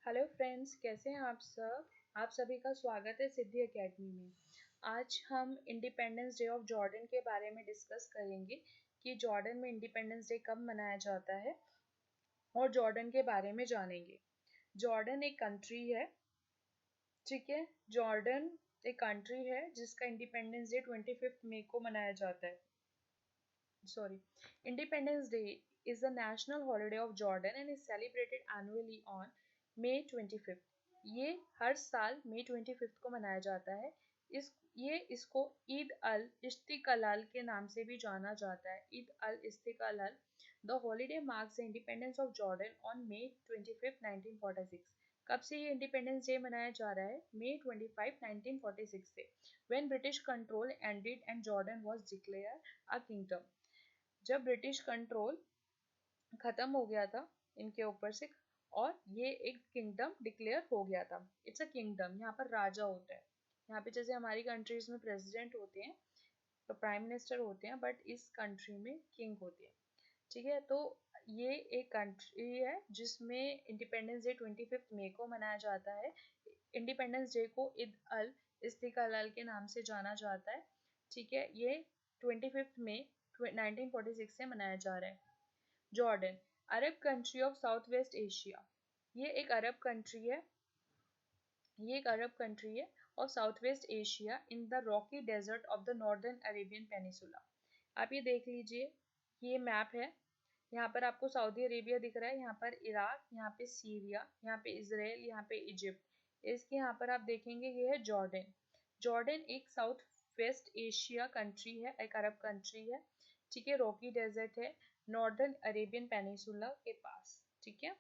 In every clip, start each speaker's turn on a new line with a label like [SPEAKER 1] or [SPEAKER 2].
[SPEAKER 1] Hello friends, कैसे हैं आप सब। आप सभी का स्वागत है सिद्धि एकेडमी में। आज हम इंडिपेंडेंस डे ऑफ जॉर्डन के बारे में डिस्कस करेंगे कि जॉर्डन में इंडिपेंडेंस डे कब मनाया जाता है और जॉर्डन के बारे में जानेंगे। जॉर्डन एक कंट्री है, ठीक है। जॉर्डन एक कंट्री है जिसका इंडिपेंडेंस डे 25 मई को मनाया जाता है। Sorry, Independence Day is the national holiday of Jordan and is celebrated annually on May 25th. ये हर साल मई 25th को मनाया जाता है। इसको ईद अल इश्तिकलाल के नाम से भी जाना जाता है। Eid al Istiqlal. The holiday marks the independence of Jordan on May 25th 1946। कब से ये इंडिपेंडेंस डे मनाया जा रहा है? May 25, 1946 से, when British control ended and Jordan was declared a kingdom। जब ब्रिटिश कंट्रोल खत्म हो गया था इनके ऊपर से और ये एक किंगडम डिक्लेयर हो गया था। इट्स अ किंगडम, यहाँ पर राजा होता है। यहाँ पे जैसे हमारी कंट्रीज में प्रेसिडेंट होते हैं तो प्राइम मिनिस्टर होते हैं, बट इस कंट्री में किंग होते हैं, ठीक है। तो ये एक कंट्री है जिसमें इंडिपेंडेंस डे 25 मई को मनाया जाता है। इंडिपेंडेंस डे को ईद अल इस्तिकलाल के नाम से जाना जाता है, ठीक है। ये 25 मई 1946 से मनाया जा रहा है। Jordan, Arab country of south west Asia. ये एक अरब कंट्री है, और south west Asia in the rocky desert of the northern Arabian peninsula. आप ये देख लीजिए, ये मैप है। यहाँ पर आपको सऊदी अरेबिया दिख रहा है, यहाँ पर इराक, यहाँ पे सीरिया, यहाँ पे इजराइल, यहाँ पे इजिप्ट। इसके यहाँ पर आप देखेंगे ये है जॉर्डन। जॉर्डन एक साउथ वेस्ट एशिया कंट्री है, एक अरब कंट्री है, ठीक है। रॉकी डेजर्ट है नॉर्दर्न अरेबियन पेनिसुला के पास, ठीक है।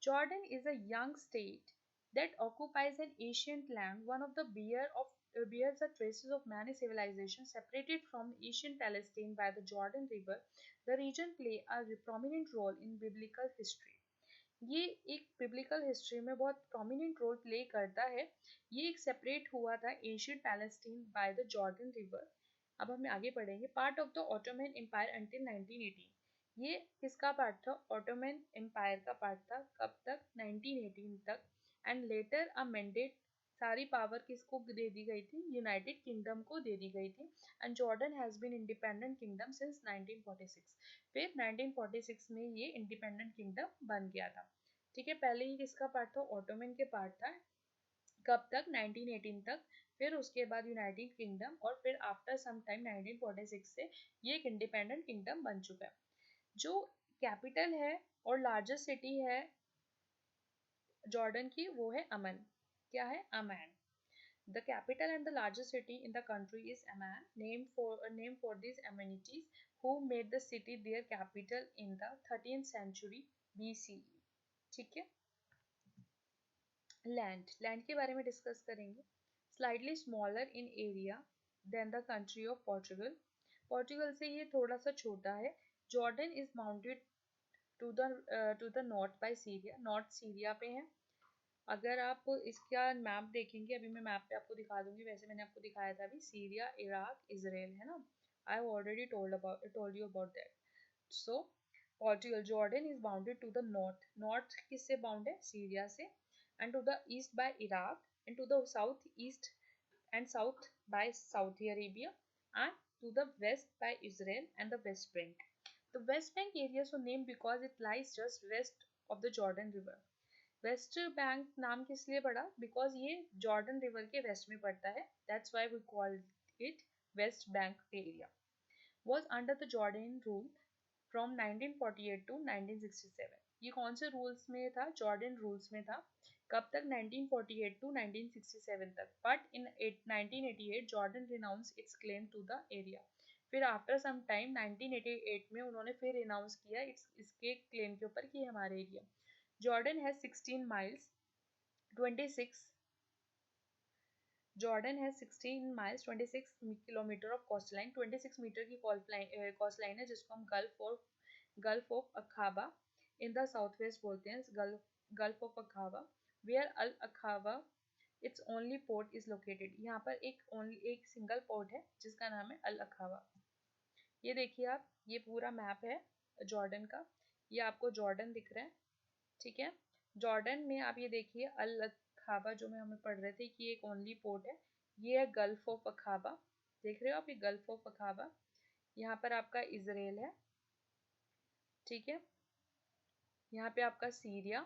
[SPEAKER 1] Jordan is a young state that occupies an ancient land, one of the bears the traces of many civilizations. Separated from ancient Palestine by the Jordan River, the region play a prominent role in biblical history. ये एक biblical history में बहुत prominent role play करता है। ये एक separate हुआ था ancient Palestine by the Jordan river. अब हम आगे पढ़ेंगे। Part of the Ottoman empire until 1918। ये किसका पार्ट था? ऑटोमन एम्पायर का पार्ट था। कब तक? 1918 तक। एंड लेटर अ मैंडेट, सारी पावर किसको दे दी गई थी? यूनाइटेड किंगडम को दे दी गई थी। And Jordan has been independent kingdom since 1946। फिर 1946 में ये इंडिपेंडेंट किंगडम बन गया था, ठीक है। पहले ये किसका पार्ट था? ऑटोमन के पार्ट था। कब तक? 1918 तक। फिर उसके बाद यूनाइटेड किंगडम, और फिर आफ्टर सम टाइम 1946 से ये एक इंडिपेंडेंट किंगडम बन चुका है। जो कैपिटल है और लार्जेस्ट सिटी है जॉर्डन की, वो है अमन। क्या है? अमान। The capital and the largest city in the country is Amman, named for these Ammonites who made the city their capital in the 13th century BCE, ठीक है। लैंड के बारे में डिस्कस करेंगे। Slightly smaller in area than the country of Portugal. Portugal से ये थोड़ा सा छोटा है। Jordan is mounted to the north by Syria, north Syria पे है। अगर आप इसका मैप देखेंगे, अभी मैं मैप पे आपको दिखा दूंगी, वैसे मैंने आपको दिखाया था अभी, सीरिया, इराक, इजराइल, है ना। I have already told you about that. So Portugal, Jordan is bounded to the north. North किससे बाउंड है? सीरिया से। And to the east by Iraq, and to the south east and south by Saudi Arabia, and to the west by Israel and the West Bank. The West Bank area so named because it lies just west of the Jordan River. West Bank नाम किस लिए पड़ा? Because ये Jordan river के waste में पड़ता है, that's why we call it west bank area. Was under the Jordan rule from 1948 to 1967। ये कौन से रूल्स में था? जॉर्डन रूल्स में था। कब तक? 1948 टू 1967 तक। But in 1988 Jordan renounce its claim to the area. फिर आफ्टर सम टाइम 1988 में उन्होंने फिर रिनाउंस किया इसके क्लेम के ऊपर कि ये हमारा area. Jordan has 16 miles, 26 Jordan has 16 miles, 26 kilometre of coastline. 26 metre की कोस्टलाइन है जिसको हम Gulf of Aqaba in the south west बोलते हैं। Gulf of Aqaba, where Al Aqaba its only port is located. यहाँ पर एक सिंगल पोर्ट है जिसका नाम है अल अखाबा। ये देखिए आप, ये पूरा मैप है जॉर्डन का। ये आपको जॉर्डन दिख रहा है, ठीक है। जॉर्डन में आप ये देखिए अल अखाबा जो में हमें पढ़ रहे थे कि एक ओनली पोर्ट है, ये है गल्फ ऑफ अखाबा, देख रहे हो आप ये गल्फ ऑफ अखाबा, यहाँ पर आपका इजराइल है, ठीक है, यहाँ पे आपका सीरिया,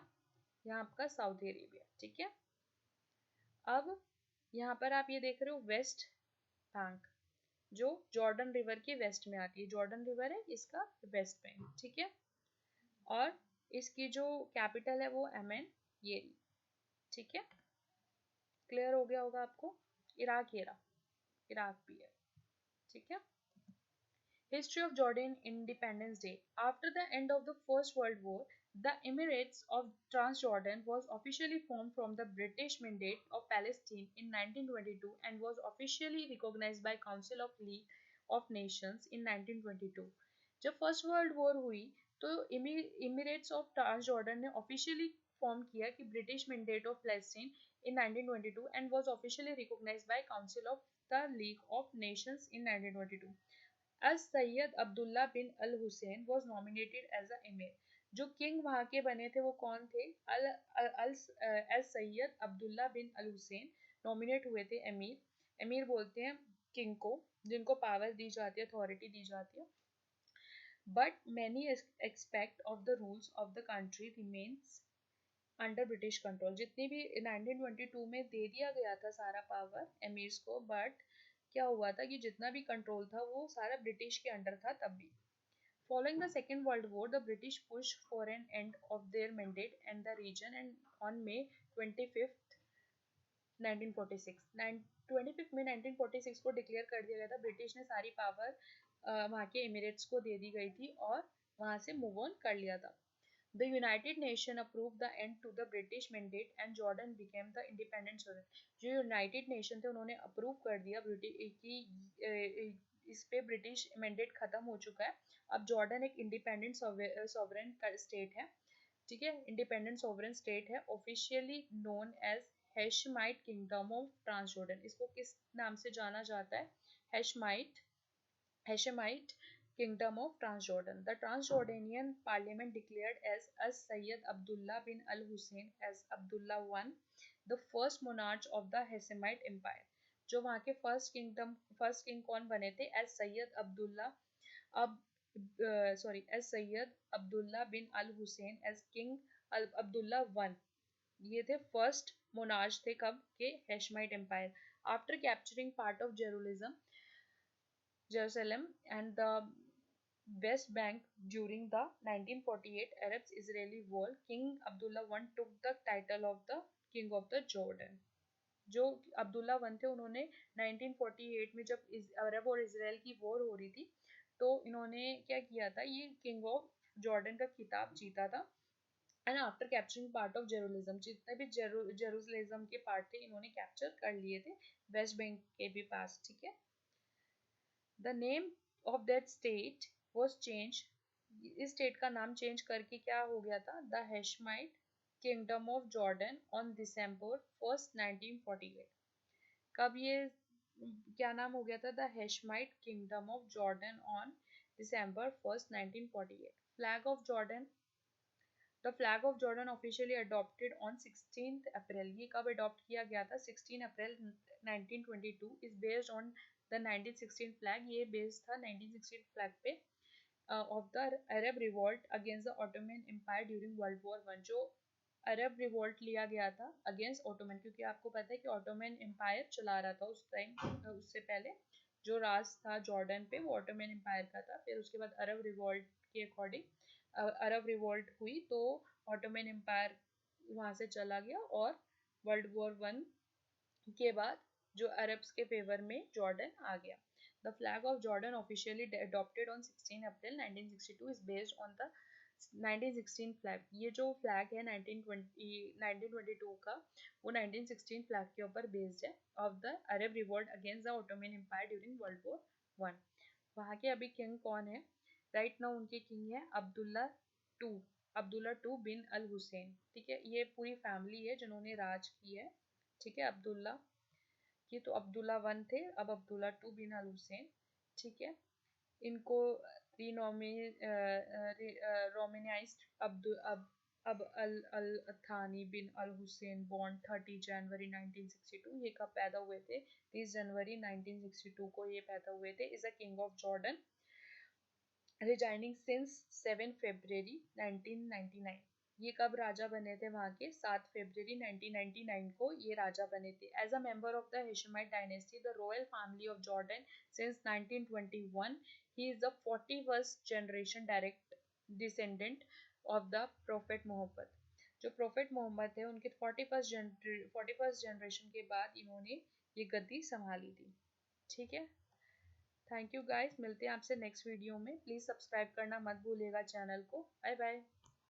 [SPEAKER 1] यहाँ आपका सऊदी अरेबिया, ठीक है। अब यहाँ पर आप ये देख रहे हो वेस्ट बैंक, जो जॉर्डन रिवर के वेस्ट में आती है, जॉर्डन रिवर है इसका वेस्ट बैंक, ठीक है। और इसकी जो कैपिटल है वो एमन, ये, ठीक है, क्लियर हो गया होगा आपको। इराक, ये रहा, इराक भी है, ठीक है। History of Jordan Independence Day. After the end of the First World War, the Emirates of Transjordan was officially formed from the British Mandate of Palestine in 1922 and was officially recognized by Council of League of Nations in 1922. जब first world war हुई तो emirates of Transjordan ने officially form किया कि British mandate of Palestine in 1922 and was officially recognized by Council of the League of Nations in 1922. as Sayyid Abdullah bin Al Hussein was nominated as a emir. जो king वहाँ के बने थे वो कौन थे? As Sayyid Abdullah bin Al Hussein nominate हुए थे एमीर। एमीर बोलते हैं किंग को, जिनको पावर दी जाती है, अथॉरिटी दी जाती है। But many expect of the rules of the country remains under British control. जितनी भी 1922 में दे दिया गया था सारा पावर एमीर्स को, बट क्या हुआ था कि जितना भी कंट्रोल था वो सारा ब्रिटिश के अंडर था तब भी। Following the Second World War, the British pushed for an end of their mandate in the region, and on May 25th, 1946, 25 मई 1946 को डिक्लेयर कर दिया गया था, ब्रिटिश ने सारी पावर वहाँ के एमिरेट्स को दे दी गई थी और वहाँ से मूव ऑन कर लिया था। The United Nations approved the end to the British mandate and Jordan became the independent sovereign. जो यूनाइटेड नेशन थे उन्होंने अप्रूव कर दिया कि इस पे ब्रिटिश मैंडेट खत्म हो चुका है, अब जॉर्डन एक इंडिपेंडेंट सॉवरेन स्टेट है, ठीक है, इंडिपेंडेंट सॉवरेन स्टेट है, officially known as Hashemite Kingdom of Transjordan. इसको किस नाम से जाना जाता है? हेशमाइट, Hashemite Kingdom of Transjordan. The Transjordanian Parliament declared as Sayyid Abdullah bin Al Hussein as Abdullah I, the first monarch of the Hashemite Empire. जो वहाँ के फर्स्ट किंग कौन बने थे? As Sayyid Abdullah as Sayyid Abdullah bin Al Hussein as King Abdullah one, ये थे first monarch थे कब के? Hashemite empire. After capturing part of Jerusalem and the West Bank during the 1948 Arab-Israeli War, King Abdullah I took the title of the King of the Jordan. जो Abdullah one थे उन्होंने 1948 में जब अरब और इसराइल की वॉर हो रही थी तो इन्होंने क्या किया था, ये किंग ऑफ जॉर्डन का खिताब जीता था। And after capturing part of Jerusalem, जितने भी जेरूसलम के पार्ट थे इन्होंने कैप्चर कर लिए थे वेस्ट बैंक के भी पास, ठीक है। The name of that state was changed. इस स्टेट का नाम चेंज करके क्या हो गया था? The Hashemite Kingdom of Jordan on December 1st, 1948. कब ये क्या नाम हो गया था? The Hashemite Kingdom of Jordan on December 1st, 1948. Flag of Jordan. The flag of Jordan officially adopted on 16th April. ये कब अडॉप्ट किया गया था? 16 अप्रैल 1922. is based on the 1916 flag. ये बेस्ड था 1916 फ्लैग पे of the Arab revolt against the Ottoman Empire during World War I. जो अरब revolt लिया गया था अगेंस्ट ऑटोमन, क्योंकि आपको पता है कि ऑटोमन एम्पायर चला रहा था उस टाइम, उससे पहले जो राज था जॉर्डन पे वो ऑटोमन एम्पायर का था। फिर उसके बाद अरब रिवोल्ट के अकॉर्डिंग अरब रिवोल्ट हुई तो ऑटोमन एम्पायर वहाँ से चला गया और वर्ल्ड वॉर वन के बाद जो अरब्स के फेवर में जॉर्डन आ गया। The flag of Jordan officially adopted on 16 April 1962 is based on the 1916 flag. ये जो फ्लैग है 1922 का वो 1916 फ्लैग के ऊपर बेस्ड है of the Arab revolt against the Ottoman empire during world war one. वहाँ के अभी किंग कौन है? राइट नाउ उनके किंग है Abdullah to bin Al Hussain, ठीक है। ये पूरी फैमिली है जिन्होंने राज की है, ठीक है। अब्दुल्ला की तो अब्दुल्ला वन थे, अब Abdullah to bin Al Hussain, ठीक है। इनको रोमेनाइज्ड अब अल अल थानी बिन अल हुसैन बॉर्न 30 जनवरी 1962, ये कब पैदा हुए थे? 30 जनवरी 1962 को ये पैदा हुए थे। Is a king of Jordan resigning since 7 फरवरी 1999। ये कब राजा बने थे वहाँ के? 7 फरवरी 1999 को ये राजा बने थे। As a member of the Hashemite dynasty the royal family of Jordan since 1921, he is the 41st generation direct descendant of the Prophet Muhammad. जो प्रोफेट मोहम्मद थे उनके 41st जनरेशन के बाद इन्होंने ये गद्दी संभाली थी। ठीक है, थैंक यू गाइस, मिलते हैं आपसे नेक्स्ट वीडियो में। प्लीज़ सब्सक्राइब करना मत भूलिएगा चैनल को। Bye bye.